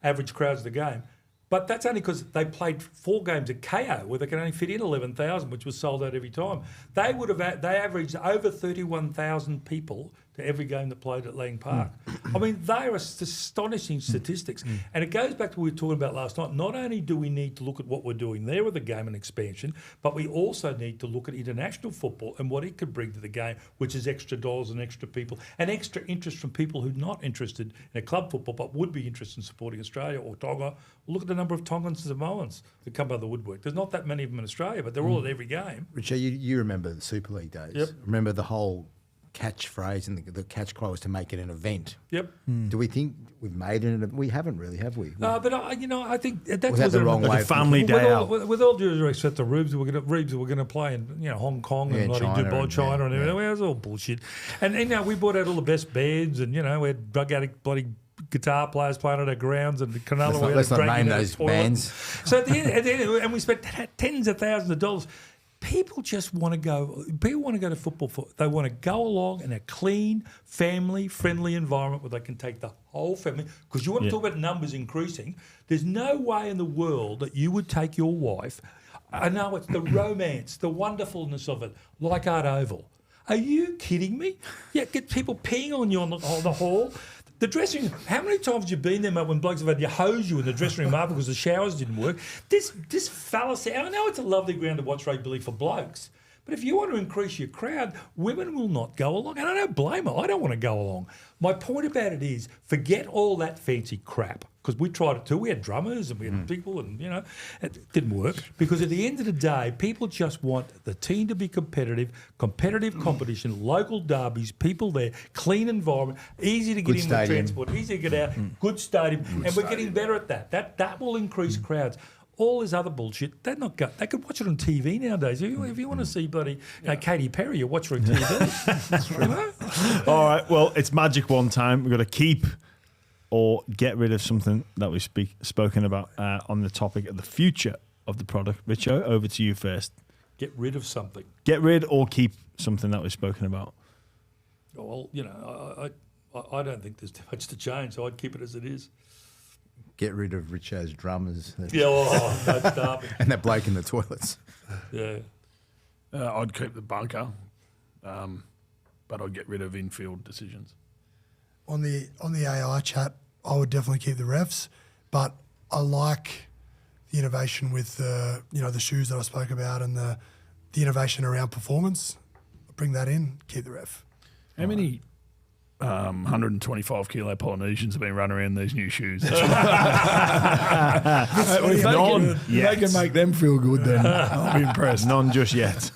average crowds of the game. But that's only because they played 4 games at KO where they can only fit in 11,000, which was sold out every time. They averaged over 31,000 people to every game that played at Lang Park. I mean, they are astonishing statistics. And it goes back to what we were talking about last night. Not only do we need to look at what we're doing there with the game and expansion, but we also need to look at international football and what it could bring to the game, which is extra dollars and extra people and extra interest from people who are not interested in a club football but would be interested in supporting Australia or Tonga. Look at the number of Tongans and Samoans that come out of the woodwork. There's not that many of them in Australia, but they're all at every game. Richard, you remember the Super League days. Yep. Remember the whole catchphrase and the catch cry was to make it an event. Yep. Do we think we've made it? We haven't really, have we? No, but I think that was that the wrong way? The family day out. With all due respect to Rubes, we're going to play in Hong Kong and Dubai, China, and everything. It was all bullshit. And we brought out all the best bands, and we had bloody guitar players playing at our grounds, and Cronulla. Let's not name those bands. So at the end, and we spent tens of thousands of dollars. People just want to go. People want to go to football. They want to go along in a clean, family-friendly environment where they can take the whole family. Because you want to talk about numbers increasing. There's no way in the world that you would take your wife. I know it's the romance, the wonderfulness of it, like Art Oval. Are you kidding me? Yeah, get people peeing on you on the hall. The dressing room, how many times have you been there, mate, when blokes have had to hose you in the dressing room after because the showers didn't work? This fallacy, I know it's a lovely ground to watch rugby league for blokes, but if you want to increase your crowd, women will not go along. And I don't blame her. I don't want to go along. My point about it is, forget all that fancy crap, because we tried it too. We had drummers and we had people and, it didn't work. Because at the end of the day, people just want the team to be competitive competition, local derbies, people there, clean environment, easy to get in with transport, easy to get out, good stadium. And we're getting better at that. That will increase crowds. All this other bullshit, they're not they could watch it on TV nowadays. If you want to see bloody Katy Perry, you watch her on TV. All right, well, it's magic one time. We've got to keep or get rid of something that we've spoken about on the topic of the future of the product. Richo, over to you first. Get rid of something. Get rid or keep something that we've spoken about. Well, I don't think there's too much to change, so I'd keep it as it is. Get rid of Richo's drummers. Don't start me. And that bloke in the toilets. Yeah. I'd keep the bunker, but I'd get rid of infield decisions. On the AI chat, I would definitely keep the refs, but I like the innovation with the shoes that I spoke about and the innovation around performance. Bring that in, keep the ref. How many 125 kilo Polynesians have been running around these new shoes? None They can make them feel good, then I'll be impressed. None just yet.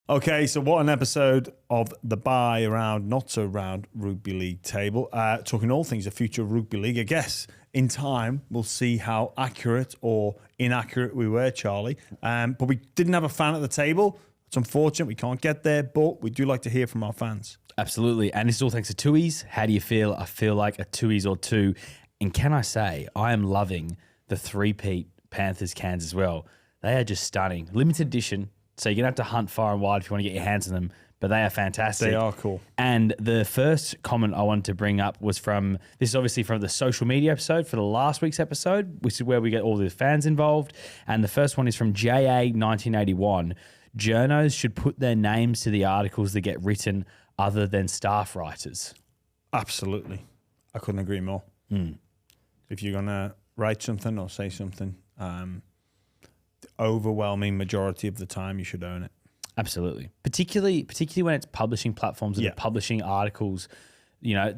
Okay, so what an episode of the Buy Around, Not So Round Rugby League table. Talking all things the future of Rugby League. I guess in time we'll see how accurate or inaccurate we were, Charlie. But we didn't have a fan at the table. It's unfortunate we can't get there, but we do like to hear from our fans. Absolutely. And this is all thanks to Tui's. How do you feel? I feel like a Tui's or two. And can I say, I am loving the three-peat Panthers cans as well. They are just stunning. Limited edition, so you're going to have to hunt far and wide if you want to get your hands on them, but they are fantastic. They are cool. And the first comment I wanted to bring up was this is obviously from the social media episode for the last week's episode, which is where we get all the fans involved. And the first one is from JA1981. Journos should put their names to the articles that get written other than staff writers. Absolutely. I couldn't agree more. If you're gonna write something or say something, the overwhelming majority of the time you should own it. Absolutely. Particularly when it's publishing platforms that are publishing articles. You know,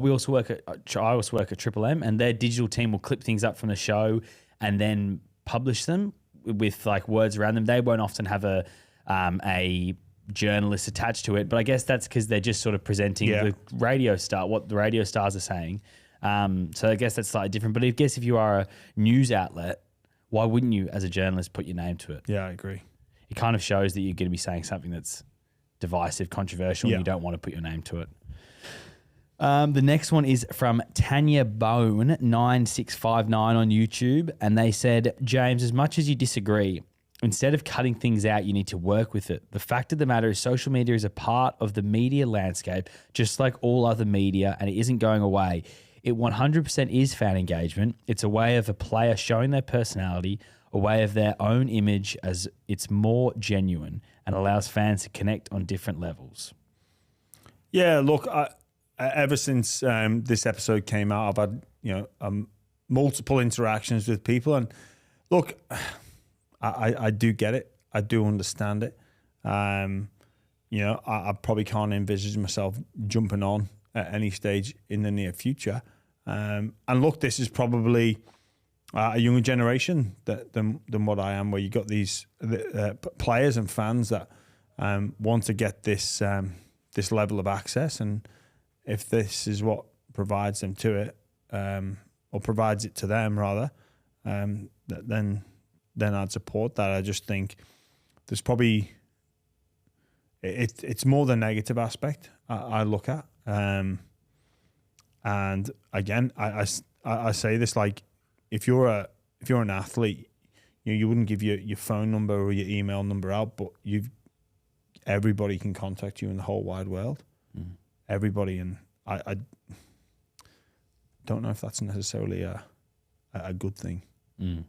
we also work at I also work at Triple M, and their digital team will clip things up from the show and then publish them with like words around them. They won't often have a journalist attached to it, but I guess that's because they're just sort of presenting what the radio stars are saying. So I guess that's slightly different. But I guess if you are a news outlet, why wouldn't you, as a journalist, put your name to it? Yeah, I agree. It kind of shows that you're going to be saying something that's divisive, controversial, and you don't want to put your name to it. The next one is from Tanya Bone 9659 on YouTube, and they said, James, as much as you disagree, instead of cutting things out, you need to work with it. The fact of the matter is social media is a part of the media landscape, just like all other media, and it isn't going away. It 100% is fan engagement. It's a way of a player showing their personality, a way of their own image, as it's more genuine and allows fans to connect on different levels. Yeah, look, ever since this episode came out, I've had multiple interactions with people, and look, I do get it. I do understand it. I probably can't envisage myself jumping on at any stage in the near future. And look, this is probably a younger generation than what I am, where you got these players and fans that want to get this level of access, and if this is what provides them to it, or provides it to them rather, then I'd support that. I just think there's probably it's more the negative aspect I look at. And again, I say this, like, if you're an athlete, you wouldn't give your phone number or your email number out, but everybody can contact you in the whole wide world. Mm. Everybody, and I don't know if that's necessarily a good thing. Mm.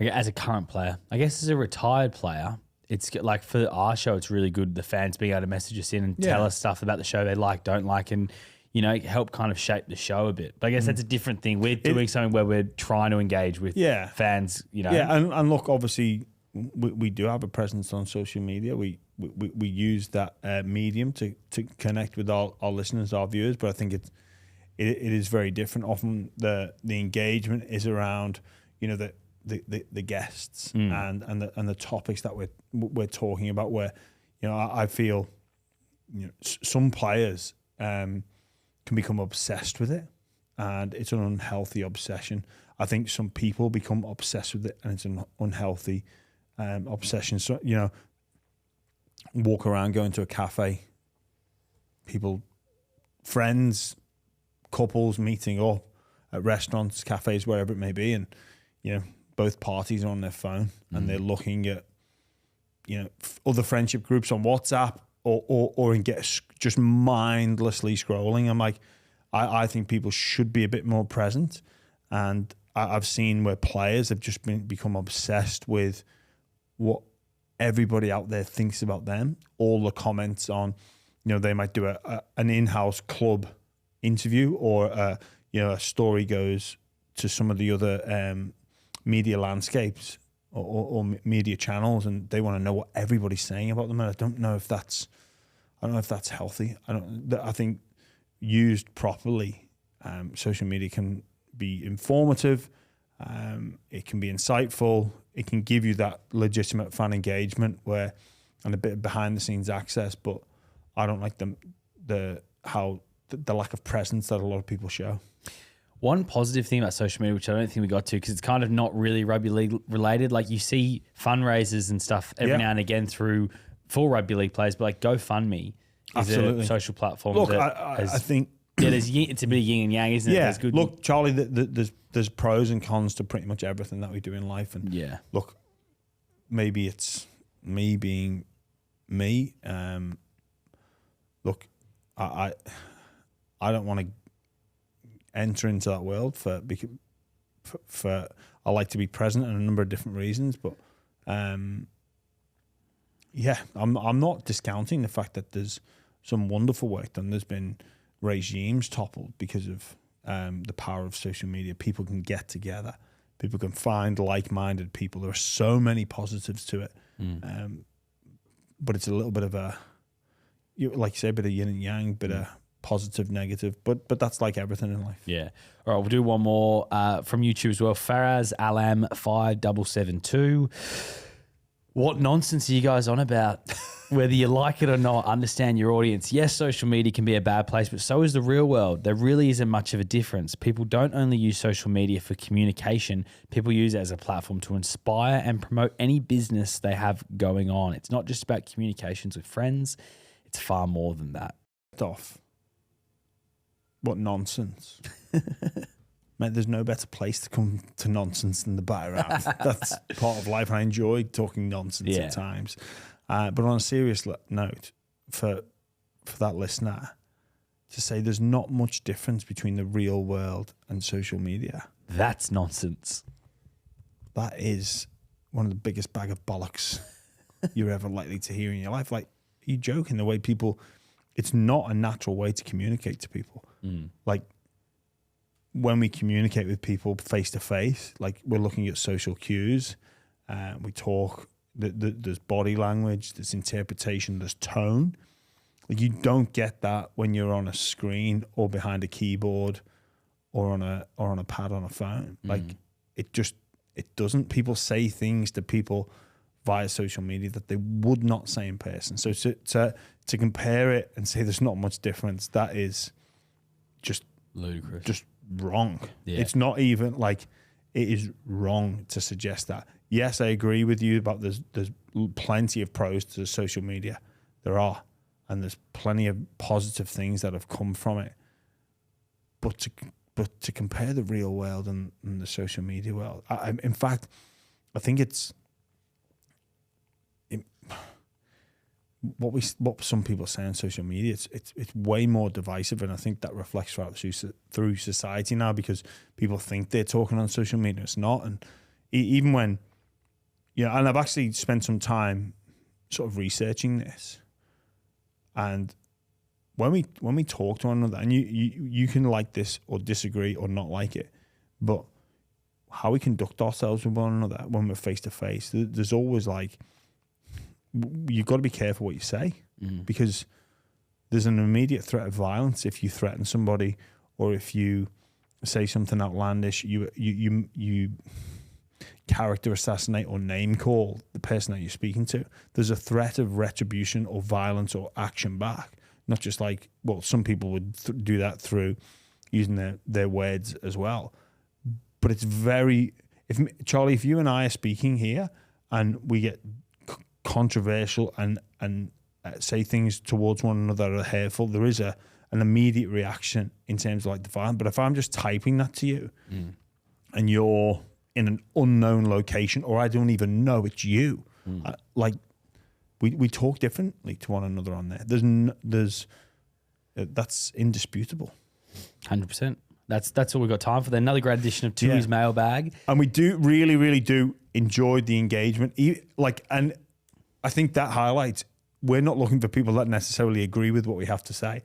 As a current player, I guess as a retired player, it's like for our show, it's really good, the fans being able to message us in and tell us stuff about the show they like, don't like, and help kind of shape the show a bit. But I guess that's a different thing. We're doing something where we're trying to engage with fans. Yeah, and look, obviously, we do have a presence on social media. We use that medium to connect with our listeners, our viewers. But I think it is very different. Often the engagement is around the guests and the topics that we're talking about. Where I feel some players can become obsessed with it, and it's an unhealthy obsession. I think some people become obsessed with it, and it's an unhealthy obsession. So walk around, going to a cafe, friends, couples meeting up at restaurants, cafes, wherever it may be, and both parties are on their phone and they're looking at other friendship groups on WhatsApp or just mindlessly scrolling. I'm like, I think people should be a bit more present, and I've seen where players have just become obsessed with what everybody out there thinks about them. All the comments on, they might do an in-house club interview, or a story goes to some of the other media landscapes or media channels, and they want to know what everybody's saying about them. And I don't know if that's healthy. I think used properly, social media can be informative. It can be insightful. It can give you that legitimate fan engagement and a bit of behind the scenes access. But I don't like the lack of presence that a lot of people show. One positive thing about social media, which I don't think we got to, because it's kind of not really rugby league related. Like, you see fundraisers and stuff every now and again for rugby league players, but like GoFundMe is a social platform. Look, I think it's a bit of yin and yang, isn't it? Yeah. Look, Charlie, there's pros and cons to pretty much everything that we do in life, and look, maybe it's me being me. Look, I don't want to enter into that world for I like to be present in a number of different reasons, but I'm not discounting the fact that there's some wonderful work done. There's been regimes toppled because of the power of social media. People can get together. People can find like-minded people. There are so many positives to it. But it's a little bit of like you say, a bit of yin and yang, bit of positive, negative. But that's like everything in life. Yeah. All right, we'll do one more from YouTube as well. Faraz Alam 5772. What nonsense are you guys on about? Whether you like it or not, understand your audience. Yes, social media can be a bad place, but so is the real world. There really isn't much of a difference. People don't only use social media for communication. People use it as a platform to inspire and promote any business they have going on. It's not just about communications with friends. It's far more than that. Off. What nonsense. Mate, there's no better place to come to nonsense than the background. That's part of life. I enjoy talking nonsense at times. But on a serious note, for that listener, to say there's not much difference between the real world and social media. That's nonsense. That is one of the biggest bag of bollocks you're ever likely to hear in your life. Like, are you joking? The way people, it's not a natural way to communicate to people. Like, when we communicate with people face to face, like we're looking at social cues, we talk, there's body language, there's interpretation, there's tone. Like, you don't get that when you're on a screen or behind a keyboard or on a pad on a phone. Like, it doesn't. People say things to people via social media that they would not say in person. So to compare it and say there's not much difference, that is just ludicrous, just wrong. Yeah. It's not even like, it is wrong to suggest that. Yes, I agree with you about there's plenty of pros to social media. There are, and there's plenty of positive things that have come from it. But to compare the real world and the social media world, in fact, I think it's what some people say on social media. It's way more divisive, and I think that reflects through society now, because people think they're talking on social media. It's not, and even when, and I've actually spent some time sort of researching this, and when we talk to one another, and you can like this or disagree or not like it, but how we conduct ourselves with one another when we're face to face, there's always like, you've got to be careful what you say, because there's an immediate threat of violence if you threaten somebody, or if you say something outlandish, you character assassinate or name call the person that you're speaking to. There's a threat of retribution or violence or action back. Not just like, well, some people would do that through using their words as well. But it's very, Charlie, if you and I are speaking here and we get controversial and say things towards one another that are hurtful, there is an immediate reaction in terms of like the violence. But if I'm just typing that to you and you're in an unknown location, or I don't even know it's you, like we talk differently to one another on there. That's indisputable. 100%. That's all we've got time for. Then another great edition of Tui's Mailbag. And we do really, really do enjoy the engagement. And I think that highlights, we're not looking for people that necessarily agree with what we have to say.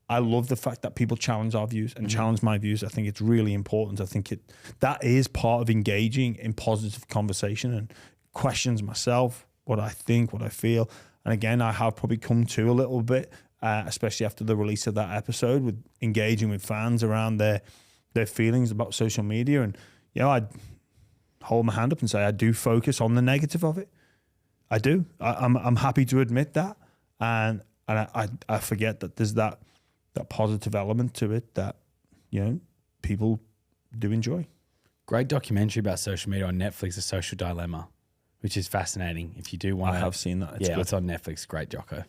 I love the fact that people challenge our views and challenge my views. I think it's really important. I think that is part of engaging in positive conversation and questions myself, what I think, what I feel. And again, I have probably come to a little bit, especially after the release of that episode, with engaging with fans around their feelings about social media. And, I'd hold my hand up and say I do focus on the negative of it. I do. I'm happy to admit that. And I forget that there's that positive element to it that, people do enjoy. Great documentary about social media on Netflix, The Social Dilemma, which is fascinating. If you do want to... I have seen that. It's good. It's on Netflix. Great doco.